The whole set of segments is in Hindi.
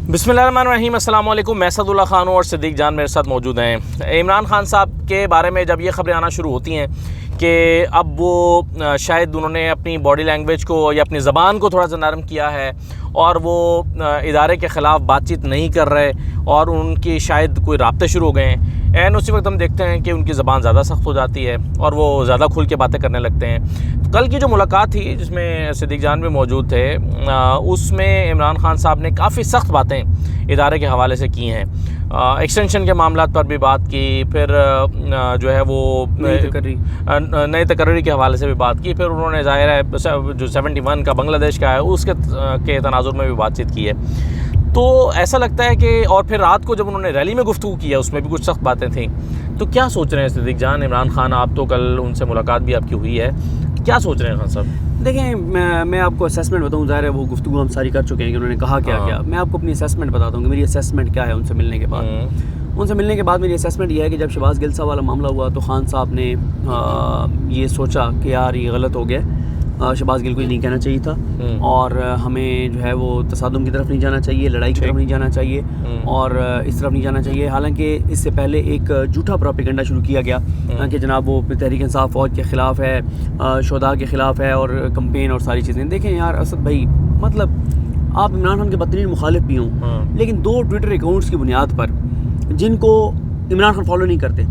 बिस्मिल्लाहिर्रहमानिर्रहीम, अस्सलाम वालेकुम। मैं सदुल्ला खान और सिद्दीक जान मेरे साथ मौजूद हैं। इमरान खान साहब के बारे में जब ये ख़बरें आना शुरू होती हैं कि अब वो शायद उन्होंने अपनी बॉडी लैंग्वेज को या अपनी ज़बान को थोड़ा सा नरम किया है और वो इदारे के ख़िलाफ़ बातचीत नहीं कर रहे और उनकी शायद कोई राब्ते शुरू हो गए हैं, एन उसी वक्त हम देखते हैं कि उनकी ज़बान ज़्यादा सख्त हो जाती है और वो ज़्यादा खुल के बातें करने लगते हैं। तो कल की जो मुलाकात थी जिसमें सिद्दीक जान भी मौजूद थे, उसमें इमरान खान साहब ने काफ़ी सख्त बातें इदारे के हवाले से की हैं। एक्सटेंशन के मामलात पर भी बात की, फिर जो है वो नई तकर्री के हवाले से भी बात की, फिर उन्होंने ज़ाहिर है जो 71 का बांग्लादेश का है उसके के तनाजुर में भी बातचीत की है। तो ऐसा लगता है कि और फिर रात को जब उन्होंने रैली में गुफ्तगू किया उसमें भी कुछ सख्त बातें थी। तो क्या सोच रहे हैं सिद्दीक जान, इमरान खान, आप तो कल उनसे मुलाकात भी आपकी हुई है, क्या सोच रहे हैं खान साहब? देखें, मैं आपको असेसमेंट बताऊं, ज़ाहिर है वो गुफ्तगू हम सारी कर चुके हैं कि उन्होंने कहा क्या क्या। मैं आपको अपनी असेसमेंट बताता हूँ कि मेरी असेसमेंट क्या है उनसे मिलने के बाद। उनसे मिलने के बाद मेरी असेसमेंट ये है कि जब शहबाज गिल साहब वाला मामला हुआ तो खान साहब ने ये सोचा कि यार ये गलत हो गया, शहबाज गिल को ये नहीं कहना चाहिए था और हमें जो है वो तसादुम की तरफ नहीं जाना चाहिए, लड़ाई की तरफ नहीं जाना चाहिए और इस तरफ नहीं जाना चाहिए। हालांकि इससे पहले एक झूठा प्रोपेगेंडा शुरू किया गया कि जनाब वो तहरीक इंसाफ फ़ौज के ख़िलाफ़ है, शुहदा के ख़िलाफ़ है और कंपेन और सारी चीज़ें। देखें यार असद भाई, मतलब आप इमरान खान के बदतरीन मुखालिफ भी हों, लेकिन 2 ट्विटर अकाउंट्स की बुनियाद पर जिनको इमरान खान फॉलो नहीं करते,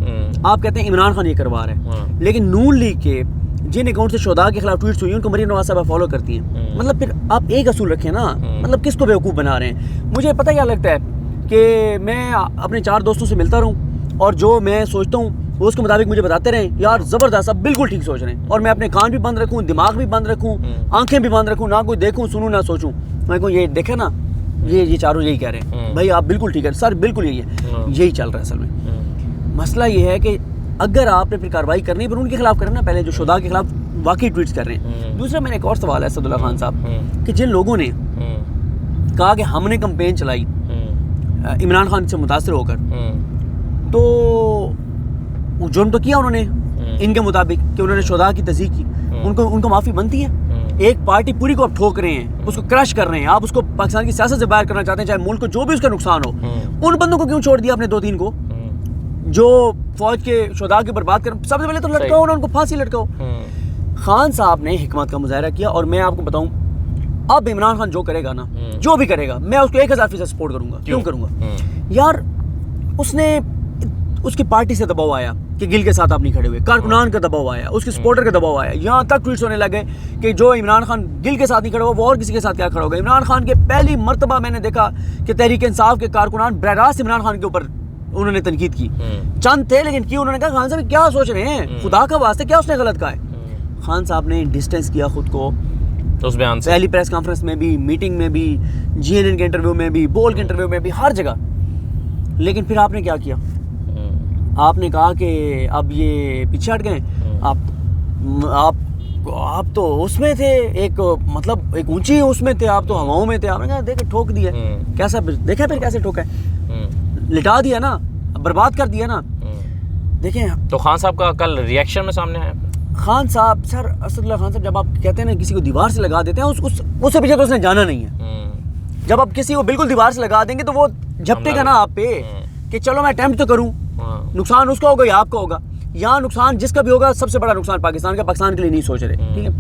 आप कहते हैं इमरान खान ये करवा रहे हैं, लेकिन नून लीग के जिन अकाउंट से शुहदा के खिलाफ ट्वीट्स हुई उनको मरीम नवाज साहब फॉलो करती हैं। मतलब फिर आप एक असूल रखें ना, मतलब किसको बेवकूफ़ बना रहे हैं। मुझे पता क्या लगता है कि मैं अपने 4 दोस्तों से मिलता रहूं और जो मैं सोचता हूँ वो उसके मुताबिक मुझे बताते रहें, यार ज़बरदस्त, आप बिल्कुल ठीक सोच रहे हैं, और मैं अपने कान भी बंद रखूँ, दिमाग भी बंद रखूँ, आंखें भी बंद रखूँ, ना कोई देखूँ सुनूँ ना सोचूँ। मैं कहूँ ये देखे ना, ये चारों यही कह रहे हैं, भाई आप बिल्कुल ठीक है सर, बिल्कुल यही है, यही चल रहा है। असल में मसला ये है कि अगर आपने फिर कार्रवाई करनी है फिर उनके खिलाफ करना, पहले जो शुहदा के खिलाफ वाकई ट्वीट्स कर रहे हैं। दूसरा मेरा एक और सवाल है सदुल्ला खान साहब कि जिन लोगों ने कहा कि हमने कैंपेन चलाई इमरान खान से मुतासिर होकर, तो जुर्म तो किया उन्होंने इनके मुताबिक कि उन्होंने शुहदा की तस्दीक की, उनको माफ़ी बनती है। एक पार्टी पूरी को आप ठोक रहे हैं, उसको क्रश कर रहे हैं, आप उसको पाकिस्तान की सियासत से बाहर करना चाहते हैं, चाहे मुल्क को जो भी उसका नुकसान हो। उन बंदों को क्यों छोड़ दिया आपने 2-3 को जो फौज के शुहदा के बर्बाद कर? सबसे पहले तो लटकाओ ना, उनको फांसी लटकाओ। खान साहब ने हिकमत का मुजाहरा किया और मैं आपको बताऊं, अब इमरान खान जो करेगा ना, जो भी करेगा, मैं उसको 1000% सपोर्ट करूंगा। क्यों करूंगा यार? उसकी पार्टी से दबाव आया कि गिल के साथ आप नहीं खड़े हुए, कारकुनान का दबाव आया, उसके सपोर्टर का दबाव आया, यहाँ तक ट्वीट्स होने लगे कि जो इमरान खान गिल के साथ नहीं खड़ा हुआ वो और किसी के साथ क्या खड़ा होगा। इमरान खान के पहली मर्तबा मैंने देखा कि तहरीक इंसाफ के कारकुनान बराह इमरान खान के ऊपर उन्होंने तनकीद की। चंद थे लेकिन की उन्होंने कहा खान साहब क्या सोच रहे हैं, खुदा का वास्ते क्या उसने गलत कहा है। खान साहब ने डिस्टेंस किया खुद को उस बयान से, पहली प्रेस कॉन्फ्रेंस में भी, मीटिंग में भी, GNN के इंटरव्यू में भी, बोल के इंटरव्यू में भी, हर जगह। लेकिन फिर आपने क्या किया? आपने कहा कि अब ये पीछे हट गए। आप तो उसमें थे, एक मतलब एक ऊंची उसमें थे, आप तो हवाओं में थे। आपने कहा देखे ठोक दिया, कैसा देखा फिर कैसे ठोका है, लिटा दिया ना, बर्बाद कर दिया ना। देखें तो खान साहब का कल रिएक्शन में सामने आया। खान साहब, सर असदुल्ला खान साहब, जब आप कहते हैं ना किसी को दीवार से लगा देते हैं, उससे पीछे तो उसने जाना नहीं है। जब आप किसी को बिल्कुल दीवार से लगा देंगे तो वो झपटेगा ना आप पे कि चलो मैं अटेम्प्ट तो करूं, नुकसान उसका होगा या आपका होगा। यहाँ नुकसान जिसका भी होगा, सबसे बड़ा नुकसान पाकिस्तान का, पाकिस्तान के लिए नहीं सोच रहे। ठीक है,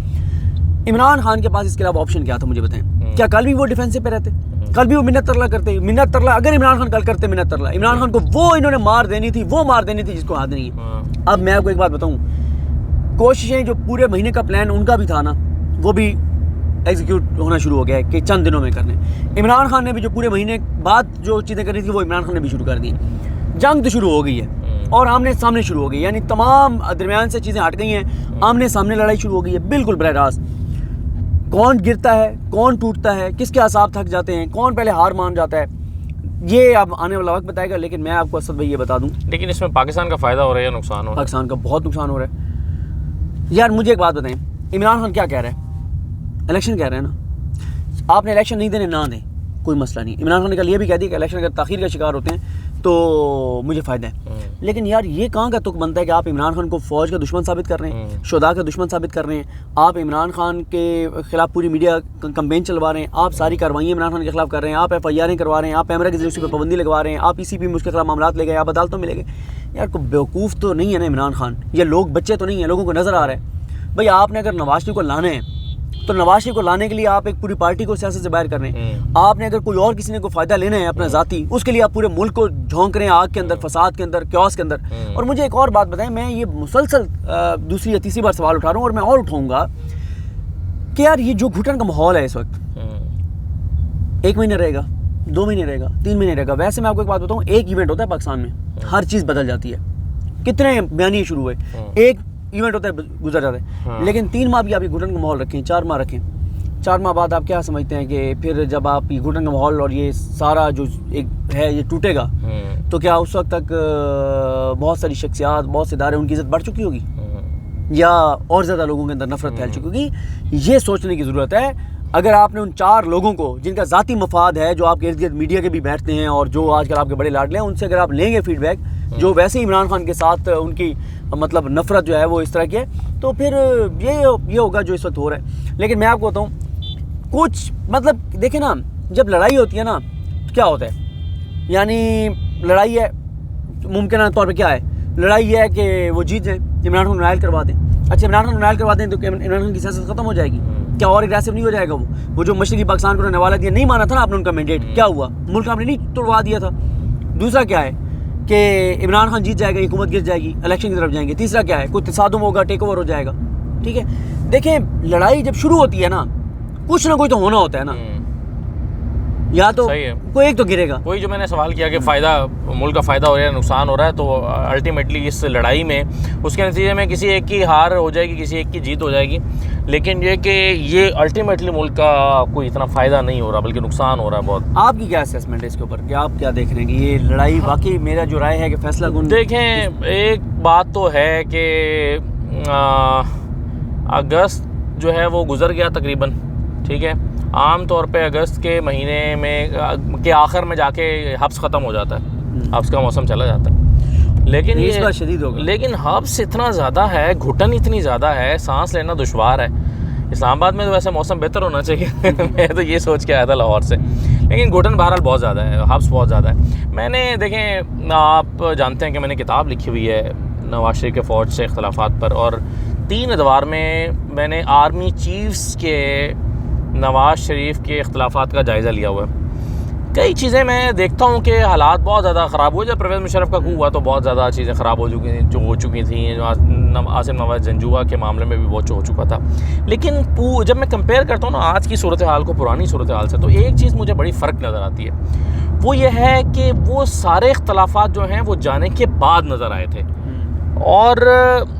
इमरान खान के पास इसके अलावा ऑप्शन क्या था मुझे बताएं? क्या कल भी वो डिफेंसिव पे रहते? कल भी वो मिन्नत तरला करते? मिन्नत तरला अगर इमरान खान कल करते मिन्नत तरला, इमरान खान को वो इन्होंने मार देनी थी, वो मार देनी थी जिसको हाथ नहीं है। अब मैं आपको एक बात बताऊं, कोशिशें जो पूरे महीने का प्लान उनका भी था ना, वो भी एग्जीक्यूट होना शुरू हो गया है कि चंद दिनों में करने। इमरान खान ने भी जो पूरे महीने बाद जो चीज़ें करनी थी वो इमरान खान ने भी शुरू कर दी। जंग तो शुरू हो गई है और आमने सामने शुरू हो गई, यानी तमाम दरमियान से चीज़ें हट गई हैं, आमने सामने लड़ाई शुरू हो गई है बिल्कुल बरह रास्त। कौन गिरता है, कौन टूटता है, किसके आसाब थक जाते हैं, कौन पहले हार मान जाता है, ये अब आने वाला वक्त बताएगा। लेकिन मैं आपको असद भाई ये बता दूं, लेकिन इसमें पाकिस्तान का फ़ायदा हो रहा है या नुकसान हो रहा है? पाकिस्तान का बहुत नुकसान हो रहा है यार। मुझे एक बात बताएं, इमरान खान क्या कह रहा है? इलेक्शन कह रहे हैं ना, आपने इलेक्शन नहीं देने ना दें, कोई मसला नहीं। इमरान खान ने कल ये भी कह दिया कि इलेक्शन अगर ताख़ीर का शिकार होते हैं तो मुझे फ़ायदा है। लेकिन यार ये कहाँ का तुक बनता है कि आप इमरान खान को फ़ौज का दुश्मन साबित कर रहे हैं, शुहदा का दुश्मन साबित कर रहे हैं, आप इमरान खान के ख़िलाफ़ पूरी मीडिया कंपेन चलवा रहे हैं, आप सारी कार्रवाइयाँ इमरान खान के खिलाफ कर रहे हैं, आप FIR करवा रहे हैं, आप कैमरा की जरिए पर पाबंदी लगवा रहे हैं, आप ECP में उसके खिलाफ मामला ले गए, आप अदालतों में ले गए। यार को बेवकूफ़ तो नहीं है ना इमरान खान, ये लोग बच्चे तो नहीं हैं, लोगों को नज़र आ रहा है। भाई आपने अगर नवाज शरीफ को लाना है तो नवाज शरीफ को लाने के लिए आप एक पूरी पार्टी को सियासत से बाहर कर रहे हैं। आपने अगर कोई और किसी ने को फ़ायदा लेना है अपना ज़ाती, उसके लिए आप पूरे मुल्क को झोंक रहे हैं आग के अंदर, फसाद के अंदर, क्योस के अंदर। और मुझे एक और बात बताएं, मैं ये मुसलसल दूसरी या तीसरी बार सवाल उठा रहा हूँ और मैं और उठाऊँगा कि यार ये जो घुटन का माहौल है इस वक्त, 1 महीने रहेगा, 2 महीने रहेगा, 3 महीने रहेगा। वैसे मैं आपको एक बात बताऊँ, एक इवेंट होता है पाकिस्तान में, हर चीज़ बदल जाती है। कितने बयानी शुरू हुए, एक इवेंट होता है गुजर जाता है। लेकिन 3 माह भी आप ये घुटन का माहौल रखें, 4 माह रखें, 4 माह बाद आप क्या समझते हैं कि फिर जब आप ये घुटन का माहौल और ये सारा जो एक है ये टूटेगा, तो क्या उस वक्त तक बहुत सारी शख्सियात, बहुत से इदारे, उनकी इज़्ज़त बढ़ चुकी होगी या और ज़्यादा लोगों के अंदर नफरत फैल चुकी होगी? ये सोचने की ज़रूरत है। अगर आपने उन 4 लोगों को जिनका ज़ाती मफाद है, जो आपके इर्द गिर्द मीडिया के भी बैठते हैं और जो आजकल आपके बड़े लाडले हैं, उनसे अगर आप लेंगे फीडबैक, जो वैसे इमरान खान के साथ उनकी मतलब नफरत जो है वो इस तरह की है, तो फिर ये होगा जो इस वक्त हो रहा है। लेकिन मैं आपको बताऊँ कुछ मतलब देखें ना, जब लड़ाई होती है ना तो क्या होता है, यानी लड़ाई है मुमकिन तौर पे क्या है, लड़ाई ये है कि वो जीत जाए, इमरान खान नायल करवा दें। अच्छा इमरान खान नायल करवा दें तो इमरान खान की सियासत खत्म हो जाएगी क्या? और एग्रेसिव नहीं हो जाएगा वो जो मशरकी पाकिस्तान को उन्होंने हवाला दिया, नहीं माना था ना आपने उनका मैंडेट, क्या हुआ? मुल्क आपने नहीं तोड़वा दिया था। दूसरा क्या है कि इमरान खान जीत जाएगा, हुकूमत गिर जाएगी, इलेक्शन की तरफ जाएंगे। तीसरा क्या है, कोई तसादुम होगा, टेक ओवर हो जाएगा। ठीक है, देखें लड़ाई जब शुरू होती है ना, कुछ ना कोई तो होना होता है ना, या तो कोई एक तो गिरेगा। वही जो मैंने सवाल किया कि फ़ायदा, मुल्क का फ़ायदा हो रहा है, नुकसान हो रहा है, तो अल्टीमेटली इस लड़ाई में उसके नतीजे में किसी एक की हार हो जाएगी, किसी एक की जीत हो जाएगी। लेकिन ये कि ये अल्टीमेटली मुल्क का कोई इतना फ़ायदा नहीं हो रहा बल्कि नुकसान हो रहा है बहुत। आपकी क्या असेसमेंट है इसके ऊपर, कि आप क्या देख रहे हैं कि ये लड़ाई वाकई, मेरा जो राय है कि फैसला कौन? देखें, एक बात तो है कि अगस्त जो है वो गुजर गया तकरीबन, ठीक है। आम तौर पे अगस्त के महीने में के आखिर में जाके हब्स ख़त्म हो जाता है, हब्स का मौसम चला जाता है। लेकिन इस बार शदीद होगा। लेकिन हब्स इतना ज़्यादा है, घुटन इतनी ज़्यादा है, सांस लेना दुश्वार है। इस्लामाबाद में तो वैसे मौसम बेहतर होना चाहिए मैं तो ये सोच के आया था लाहौर से, लेकिन घुटन बहरहाल बहुत ज़्यादा है, हब्स बहुत ज़्यादा है। मैंने देखें, आप जानते हैं कि मैंने किताब लिखी हुई है नवाज शरीफ के फ़ौज से इख्तलाफात पर, और 3 अदवार में मैंने आर्मी चीफ्स के नवाज शरीफ के इख्तलाफात का जायज़ा लिया हुआ है। कई चीज़ें मैं देखता हूँ कि हालात बहुत ज़्यादा ख़राब हुए। जब परवेज़ मुशर्रफ का coup हुआ तो बहुत ज़्यादा चीज़ें ख़राब हो चुकी थी। आसिम नवाज जंजुआ के मामले में भी बहुत हो चुका था। लेकिन जब मैं कंपेयर करता हूँ ना आज की सूरत हाल को पुरानी सूरत हाल से, तो एक चीज़ मुझे बड़ी फ़र्क नज़र आती है। वो ये है कि वो सारे इख्तलाफात जो हैं वो जाने के बाद नज़र आए थे, और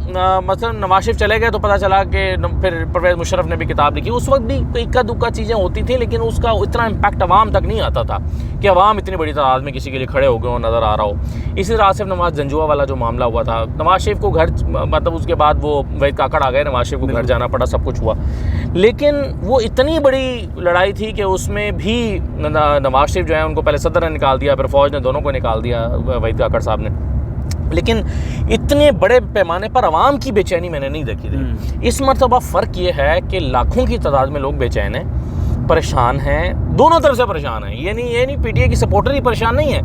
मतलब नवाज शरीफ चले गए तो पता चला कि फिर परवेज़ मुशर्रफ ने भी किताब लिखी। उस वक्त भी इक्का दुक्का चीज़ें होती थी, लेकिन उसका इतना इम्पैक्ट अवाम तक नहीं आता था कि अवाम इतनी बड़ी तादाद में किसी के लिए खड़े हो गए हो, नज़र आ रहा हो। इसी तरह आसिफ नवाज जंजुआ वाला जो मामला हुआ था, नवाज शरीफ को घर, मतलब उसके बाद वो वहीद काकड़ आ गए, नवाज शरीफ को घर जाना पड़ा, सब कुछ हुआ। लेकिन वो इतनी बड़ी लड़ाई थी कि उसमें भी नवाज शरीफ जो है उनको पहले सदर ने निकाल दिया, फिर फ़ौज ने, दोनों को निकाल दिया, वहीद काकड़ साहब ने। लेकिन इतने बड़े पैमाने पर आवाम की बेचैनी मैंने नहीं देखी थी। इस मरतबा फ़र्क ये है कि लाखों की तादाद में लोग बेचैन हैं, परेशान हैं, दोनों तरफ से परेशान हैं। ये नहीं पीटीआई की सपोर्टर ही परेशान नहीं है,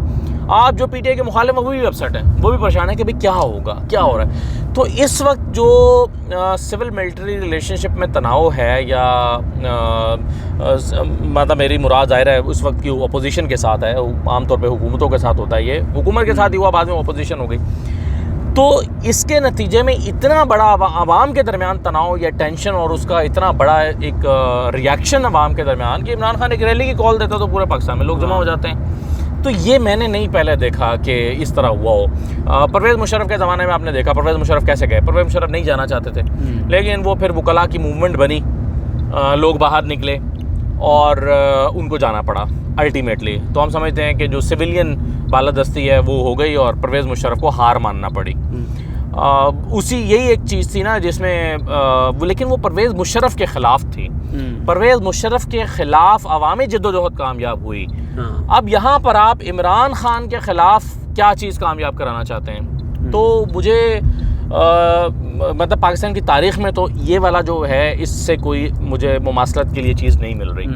आप जो पीटीआई के मुखालिफ हैं वो भी अपसेट हैं, वो भी परेशान है कि भाई क्या होगा, क्या हो रहा है। तो इस वक्त जो सिविल मिलिट्री रिलेशनशिप में तनाव है, या मतलब मेरी मुराद ज़ाहिर है उस वक्त की अपोजिशन के साथ है, आमतौर पे हुकूमतों के साथ होता है, ये हुकूमत के साथ ही हुआ, बाद में अपोजिशन हो गई। तो इसके नतीजे में इतना बड़ा आवाम के दरमियान तनाव या टेंशन, और उसका इतना बड़ा एक रिएक्शन आवाम के दरमियान कि इमरान खान एक रैली की कॉल देता तो पूरे पाकिस्तान में लोग जमा हो जाते हैं। तो ये मैंने नहीं पहले देखा कि इस तरह हुआ हो। परवेज़ मुशर्रफ के ज़माने में आपने देखा परवेज़ मुशर्रफ कैसे गए। परवेज़ मुशर्रफ नहीं जाना चाहते थे, लेकिन वो फिर वकला की मूवमेंट बनी, लोग बाहर निकले और उनको जाना पड़ा अल्टीमेटली। तो हम समझते हैं कि जो सिविलियन बालादस्ती है वो हो गई और परवेज़ मुशर्रफ को हार मानना पड़ी। यही एक चीज़ थी ना जिसमें लेकिन वो परवेज़ मुशर्रफ के ख़िलाफ़ थी। परवेज़ मुशर्रफ के ख़िलाफ़ अवामी जद्दोजहद कामयाब हुई। हाँ। अब यहाँ पर आप इमरान खान के ख़िलाफ़ क्या चीज़ कामयाब कराना चाहते हैं? तो मुझे मतलब पाकिस्तान की तारीख़ में तो ये वाला जो है, इससे कोई मुझे मुमासलत के लिए चीज़ नहीं मिल रही।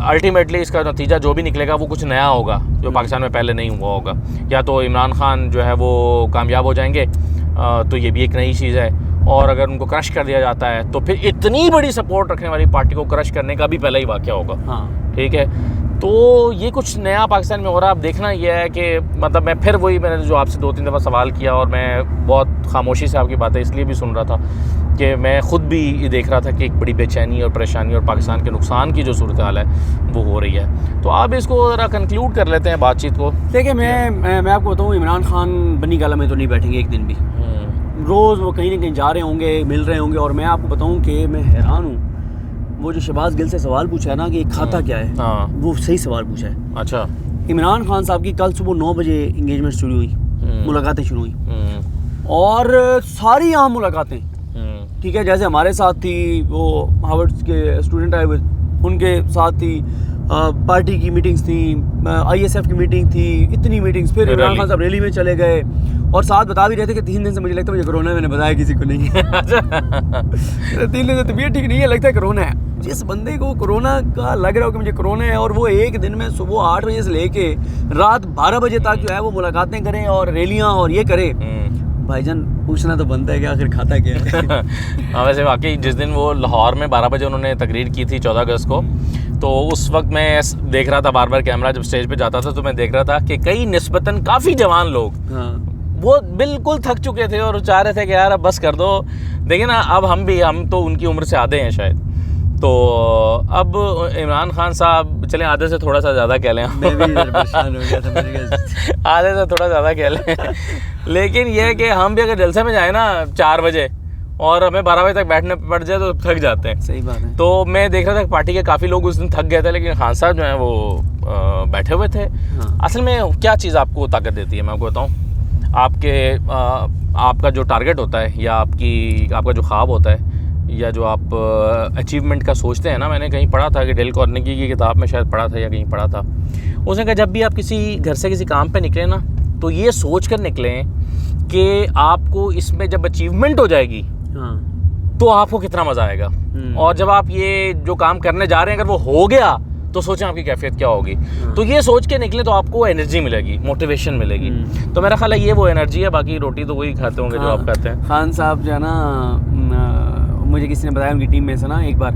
अल्टीमेटली इसका नतीजा जो भी निकलेगा वो कुछ नया होगा जो पाकिस्तान में पहले नहीं हुआ होगा। या तो इमरान खान जो है वो कामयाब हो जाएंगे, तो ये भी एक नई चीज़ है, और अगर उनको क्रश कर दिया जाता है तो फिर इतनी बड़ी सपोर्ट रखने वाली पार्टी को क्रश करने का भी पहला ही वाक़या होगा। हाँ। ठीक है, तो ये कुछ नया पाकिस्तान में हो रहा है। अब देखना ये है कि मतलब मैं फिर वही, मैंने जो आपसे 2-3 दफ़ा सवाल किया और मैं बहुत खामोशी से आपकी बातें इसलिए भी सुन रहा था कि मैं ख़ुद भी ये देख रहा था कि एक बड़ी बेचैनी और परेशानी और पाकिस्तान के नुकसान की जो सूरत हाल है वो हो रही है। तो आप इसको ज़रा कंक्लूड कर लेते हैं बातचीत को। देखिए, मैं आपको बताऊँ, इमरान खान बनी गाला में तो नहीं बैठेंगे एक दिन भी। रोज़ वो कहीं ना कहीं जा रहे होंगे, मिल रहे होंगे। और मैं आपको बताऊँ कि मैं हैरान हूँ, वो जो शहबाज गिल से सवाल पूछा है ना कि खाता क्या है, हाँ। वो सही सवाल पूछा है। अच्छा। इमरान खान साहब की कल सुबह 9 बजे इंगेजमेंट शुरू हुई, मुलाकातें शुरू हुई, और सारी यहाँ मुलाकातें, ठीक है, जैसे हमारे साथ थी, वो हार्वर्ड के स्टूडेंट आए हुए उनके साथ थी, पार्टी की मीटिंग्स थी, ISF की मीटिंग थी, इतनी मीटिंग्स। फिर इमरान खान साहब रैली में चले गए और साथ बता भी रहे थे कि 3 दिन से मुझे लगता है मुझे कोरोना है। मैंने बताया किसी को नहीं है। 3 दिन से तबीयत ठीक नहीं है, लगता है कोरोना है। जिस बंदे को कोरोना का लग रहा हो कि मुझे कोरोना है, और वो एक दिन में सुबह 8 बजे से लेके रात 12 बजे तक जो है वो मुलाकातें करें और रैलियाँ और ये करे, भाईजान पूछना तो बनता है कि आखिर खाता क्या है। हाँ, वैसे वाकई जिस दिन वो लाहौर में 12 बजे उन्होंने तकरीर की थी 14 अगस्त को, तो उस वक्त मैं देख रहा था बार बार कैमरा जब स्टेज पे जाता था, तो मैं देख रहा था कि कई निस्बतन काफ़ी जवान लोग, हाँ, वो बिल्कुल थक चुके थे और चाह रहे थे कि यार अब बस कर दो। देखिए ना, अब हम तो उनकी उम्र से आधे हैं शायद, तो अब इमरान खान साहब, चलें आधे से थोड़ा सा ज़्यादा कह लें, मैं भी परेशान हो गया था मेरे आधे से थोड़ा ज़्यादा कह लें, लेकिन यह है कि हम भी अगर जलसे में जाए ना 4 बजे और हमें 12 बजे तक बैठने पड़ जाए तो थक जाते हैं। सही बात है। तो मैं देख रहा था कि पार्टी के काफ़ी लोग उस दिन थक गए थे, लेकिन खान साहब जो हैं वो बैठे हुए थे। हाँ। असल में क्या चीज़ आपको ताकत देती है, मैं आपको बताऊँ, आपका जो टारगेट होता है या आपका जो ख्वाब होता है या जो आप अचीवमेंट का सोचते हैं ना, मैंने कहीं पढ़ा था कि डेल कार्नेगी की किताब में शायद पढ़ा था या कहीं पढ़ा था, उसने कहा जब भी आप किसी घर से किसी काम पे निकलें ना, तो ये सोच कर निकलें कि आपको इसमें जब अचीवमेंट हो जाएगी, हाँ, तो आपको कितना मज़ा आएगा, और जब आप ये जो काम करने जा रहे हैं अगर वो हो गया तो सोचें आपकी कैफियत क्या होगी। तो ये सोच के निकले तो आपको एनर्जी मिलेगी, मोटिवेशन मिलेगी। तो मेरा ख्याल है ये वो एनर्जी है, बाकी रोटी तो वही खाते होंगे जो आप खाते हैं। खान साहब जो है ना, मुझे किसी ने बताया उनकी टीम में से ना, एक बार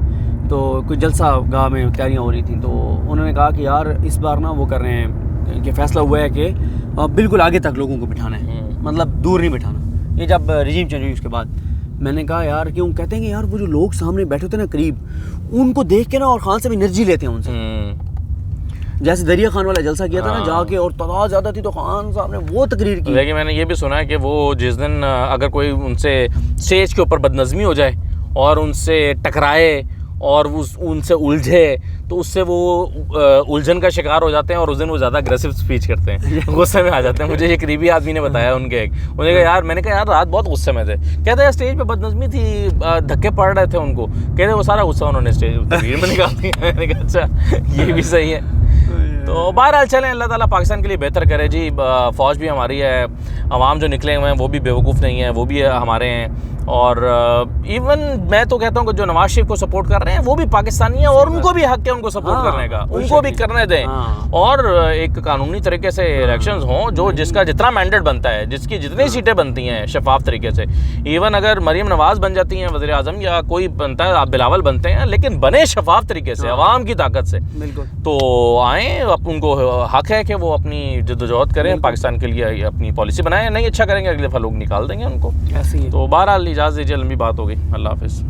तो कुछ जलसा गाह में तैयारियाँ हो रही थी, तो उन्होंने कहा कि यार इस बार ना वो कर रहे हैं कि फैसला हुआ है कि बिल्कुल आगे तक लोगों को बिठाना है, मतलब दूर नहीं बिठाना। ये जब रजीम चेंज हुई उसके बाद मैंने कहा यार क्यों, कहते हैं कि यार वो जो लोग सामने बैठे होते हैं ना करीब, उनको देख के ना और खान से भी एनर्जी लेते हैं उनसे। जैसे दरिया खान वाला जलसा किया था ना जाके, और तादाद ज़्यादा थी तो खान साहब ने वो तकरीर की। लेकिन मैंने ये भी सुना है कि वो जिस दिन अगर कोई उनसे स्टेज के ऊपर बदनज़मी हो जाए और उनसे टकराए और उनसे उलझे, तो उससे वो उलझन का शिकार हो जाते हैं और उस दिन वो ज़्यादा अग्रेसिव स्पीच करते हैं, गुस्से में आ जाते हैं। मुझे ये करीबी आदमी ने बताया उनके एक, उन्होंने कहा यार, मैंने कहा यार रात बहुत गुस्से में थे, कहते हैं स्टेज पे बदनज़मी थी, धक्के पड़ रहे थे उनको, कहते वो सारा गुस्सा उन्होंने स्टेज तकरीर में निकाल दिया। मैंने कहा अच्छा ये भी सही है। तो बहरहाल चलें, अल्लाह ताला पाकिस्तान के लिए बेहतर करे जी। फ़ौज भी हमारी है, अवाम जो निकले हुए हैं वो भी बेवकूफ़ नहीं है, वो भी हमारे हैं, और इवन मैं तो कहता हूँ कि जो नवाज शरीफ को सपोर्ट कर रहे हैं वो भी पाकिस्तानी है, और उनको भी हक है उनको सपोर्ट करने का, उनको भी करने दें, और एक कानूनी तरीके से इलेक्शंस हों, जो जिसका जितना मैंडेट बनता है, जिसकी जितनी सीटें बनती हैं शफाफ तरीके से। इवन अगर मरीम नवाज़ बन जाती हैं वज़ीर आज़म, या कोई बनता है, आप बिलावल बनते हैं, लेकिन बने शफाफ तरीके से अवाम की ताकत से, तो आएँ, उनको हक है कि वो अपनी जद्दोजहद करें, पाकिस्तान के लिए अपनी पॉलिसी बनाएं। नहीं अच्छा करेंगे अगले दफ़ा लोग निकाल देंगे उनको। तो बहरहाल इजाज़त दीजिए, लंबी बात हो गई। अल्लाह हाफ़िज़।